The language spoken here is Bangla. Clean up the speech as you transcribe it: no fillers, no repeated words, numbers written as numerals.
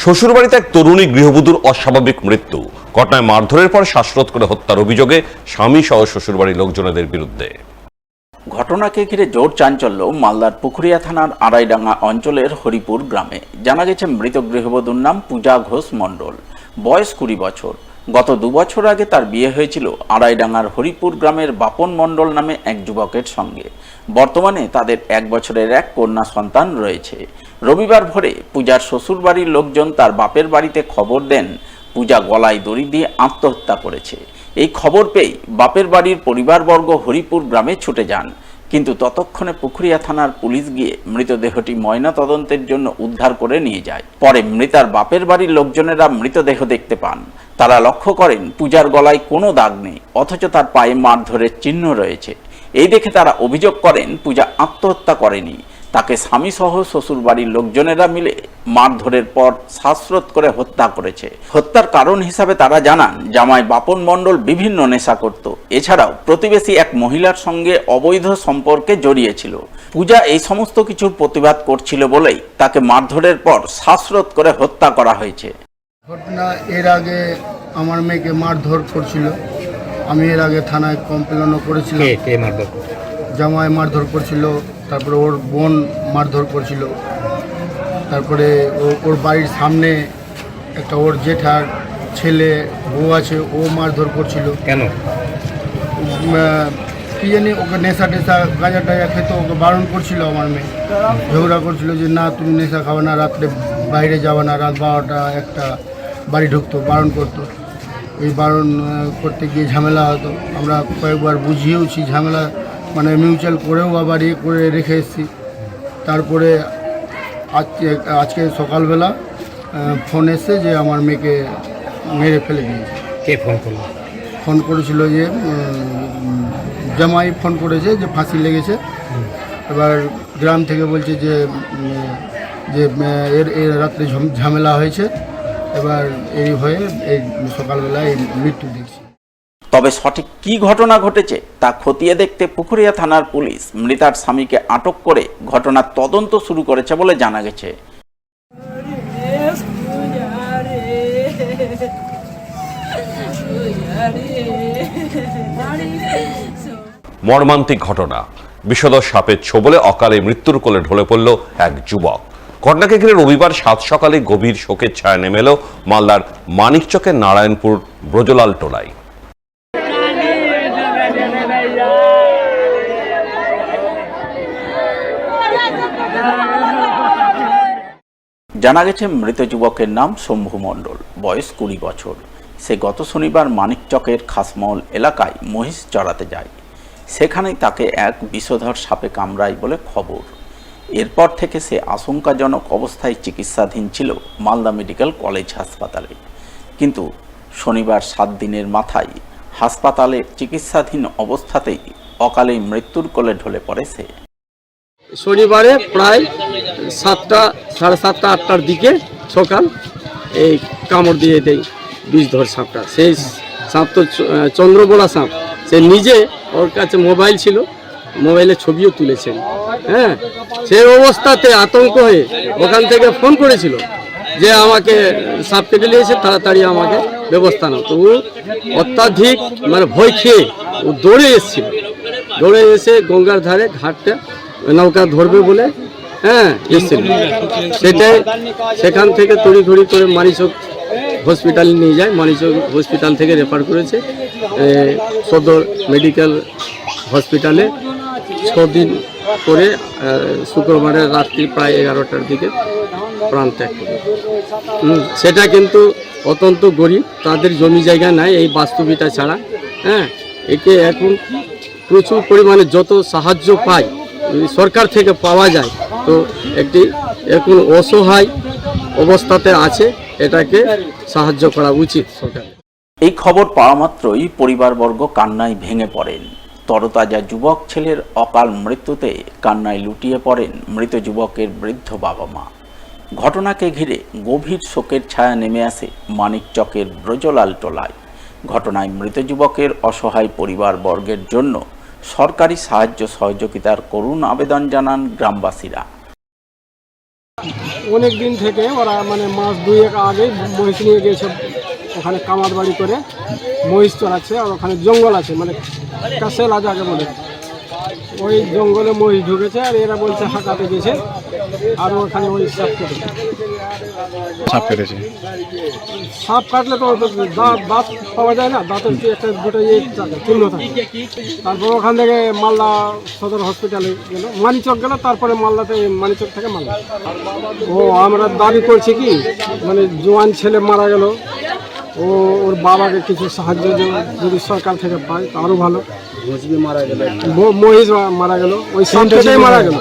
শ্বশুরবাড়িতে এক তরুণী গৃহবধূর অস্বাভাবিক মৃত্যু। ঘটনায় মারধরের পর শ্বাসরোধ করে হত্যার অভিযোগে স্বামী সহ শ্বশুরবাড়ির লোকজনের বিরুদ্ধে। ঘটনাকে ঘিরে জোর চাঞ্চল্য মালদার পুকুরিয়া থানার আড়াইডাঙ্গা অঞ্চলের হরিপুর গ্রামে। জানা গেছে মৃত গৃহবধূর নাম পূজা ঘোষ মণ্ডল, বয়স 20 বছর। গত 2 বছর আগে তার বিয়ে হয়েছিল আড়াইডাঙ্গার হরিপুর গ্রামের বাপন মণ্ডল নামে এক যুবকের সঙ্গে। বর্তমানে তাদের 1 বছরের এক কন্যা সন্তান রয়েছে। রবিবার ভোরে পূজার শ্বশুরবাড়ির লোকজন তার বাপের বাড়িতে খবর দেন পূজা গলায় দড়ি দিয়ে আত্মহত্যা করেছে। এই খবর পেয়ে বাপের বাড়ির পরিবারবর্গ হরিপুর গ্রামে ছুটে যান, কিন্তু ততক্ষণে পুকুরিয়া থানার পুলিশ গিয়ে মৃতদেহটি ময়না তদন্তের জন্য উদ্ধার করে নিয়ে যায়। পরে মৃতার বাপের বাড়ির লোকজনেরা মৃতদেহ দেখতে পান। তারা লক্ষ্য করেন পূজার গলায় কোনো দাগ নেই, অথচ তার পায়ে মারধরের চিহ্ন রয়েছে। এই দেখে তারা অভিযোগ করেন পূজা আত্মহত্যা করেনি, তাকে স্বামী সহ শ্বশুর বাড়ির লোকজনেরা মিলে মারধরের পর শ্বাসরোধ করে হত্যা করেছে। হত্যার কারণ হিসাবে তারা জানান জামাই বাপন মণ্ডল বিভিন্ন নেশা করত, এছাড়াও প্রতিবেশী এক মহিলার সঙ্গে অবৈধ সম্পর্কে জড়িয়েছিল। পূজা এই সমস্ত কিছুর প্রতিবাদ করছিল বলেই তাকে মারধরের পর শ্বাসরোধ করে হত্যা করা হয়েছে। ঘটনা এর আগে আমার মেয়েকে মারধর করছিল, আমি এর আগে থানায় কমপ্লেনও করেছিলাম। জামাই মারধর করছিল, তারপরে ওর বোন মারধর করছিল, তারপরে ওর বাড়ির সামনে একটা ওর জেঠার ছেলে বউ আছে, ও মারধর করছিল। কেন? কি জানি, ওকে নেশা টেশা গাঁজা টাজা খেতে ওকে বারণ করছিল। আমার মেয়ে ঝগড়া করছিল যে না তুমি নেশা খাবে না, রাত্রে বাইরে যাবে না, রাত 12টা 1টা বাড়ি ঢুকতো, বারণ করতো। এই বারণ করতে গিয়ে ঝামেলা হতো। আমরা কয়েকবার বুঝিয়েওছি, ঝামেলা মানে মিউচুয়াল করেও আবার ইয়ে করে রেখে এসেছি। তারপরে আজকে সকালবেলা ফোন এসে যে আমার মেয়েকে মেরে ফেলে দিয়েছে। কে ফোন করলো? ফোন করেছিল যে জামাই ফোন করেছে যে ফাঁসি লেগেছে। এবার গ্রাম থেকে বলছে যে এর রাত্রে ঝামেলা হয়েছে, এবার এই হয়ে এই সকালবেলা এই মৃত্যু দেখছি। তবে সঠিক কি ঘটনা ঘটেছে তা খতিয়ে দেখতে পুকুরিয়া থানার পুলিশ মৃতার স্বামীকে আটক করে ঘটনার তদন্ত শুরু করেছে বলে জানা গেছে। মর্মান্তিক ঘটনা। বিষধর সাপের ছোবলে অকালে মৃত্যুর কোলে ঢলে পড়ল এক যুবক। ঘটনাকে ঘিরে রবিবার 7 সকালে গভীর শোকের ছায়া নেমে এলো মালদার মানিকচকের নারায়ণপুর ব্রজলাল টোলায়। জানা গেছে মৃত যুবকের নাম শম্ভু মণ্ডল, বয়স 20 বছর। সে গত শনিবার মানিকচকের খাসমহল এলাকায় মহিষ চড়াতে যায়। সেখানেই তাকে এক বিষধর সাপে কামড়ায় বলে খবর। এরপর থেকে সে আশঙ্কাজনক অবস্থায় চিকিৎসাধীন ছিল মালদা মেডিকেল কলেজ হাসপাতালে। কিন্তু শনিবার 7 দিনের মাথায় হাসপাতালে চিকিৎসাধীন অবস্থাতেই অকালেই মৃত্যুর কোলে ঢলে পড়ে সে। শনিবারে প্রায় 7টা, 7:30, 8টার দিকে সকাল এই কামড় দিয়ে দেয় বিষধর সাপটা। সেই সাপ তো চন্দ্রবোড়া সাপ। সে নিজে, ওর কাছে মোবাইল ছিল, মোবাইলে ছবিও তুলেছেন। হ্যাঁ, সেই অবস্থাতে আতঙ্ক হয়ে ওখান থেকে ফোন করেছিল যে আমাকে সাপ কেটে নিয়েছে, তাড়াতাড়ি আমাকে ব্যবস্থা নাও। তো ও অত্যাধিক মানে ভয় খেয়ে ও দৌড়ে এসেছিল। দৌড়ে এসে গঙ্গার ধারে ঘাটটা নৌকা ধরবে বলে এসেছিল। সেটাই সেখান থেকে তড়িঘড়ি করে মানিকচক হসপিটালে নিয়ে যায়। মানিকচক হসপিটাল থেকে রেফার করেছে সদর মেডিকেল হসপিটালে। 6 দিন করে শুক্রবারের রাত্রি প্রায় 11টার দিকে প্রাণ ত্যাগ করে। সেটা কিন্তু অত্যন্ত গরিব, তাদের জমি জায়গা নাই এই বাস্তুবিটা ছাড়া। একে এখন প্রচুর পরিমাণে যত সাহায্য পায় যদি সরকার থেকে পাওয়া যায়, তো একটি এখন অসহায় অবস্থাতে আছে, এটাকে সাহায্য করা উচিত সরকার। এই খবর পাওয়া মাত্রই পরিবারবর্গ কান্নায় ভেঙে পড়েন। তরতাজা যুবক ছেলের অকাল মৃত্যুতে কান্নায় লুটিয়ে পড়েন মৃত যুবকের বৃদ্ধ বাবা মা। ঘটনাকে ঘিরে গভীর শোকের ছায়া নেমে আসে মানিকচকের ব্রজলাল টোলায়। ঘটনায় মৃত যুবকের অসহায় পরিবারবর্গের জন্য সরকারি সাহায্য সহযোগিতার করুণ আবেদন জানান গ্রামবাসীরা। অনেক দিন থেকে ওরা মানে মাস দুয়েক আগে মহিষ নিয়ে গিয়েছে, ওখানে কামার বাড়ি করে মহিষ চড়াচ্ছে। আর ওখানে জঙ্গল আছে, মানে কাশেলা যাকে বলে, ওই জঙ্গলে মহিষ ঢুকেছে। আর এরা বলছে হাঁকাতে গেছে, আর ওখানে ওই সাপ কেটেছে। সাপ কাটলে তো দাঁত দাঁত পাওয়া যায় না, দাঁতের যে একটা দুটো ইয়ে থাকে, চিহ্ন থাকে। তারপর ওখান থেকে মালদা সদর হসপিটালে গেল, মানিচক গেল, তারপরে মালদাতে, মানিচক থেকে মালদা। ও আমরা দাবি করছি কি, মানে জোয়ান ছেলে মারা গেল, ওর বাবাকে কিছু সাহায্য যদি সরকার থেকে পায় তো আরও ভালো। মহিষ মারা গেল, ওই সাপটাই মারা গেল।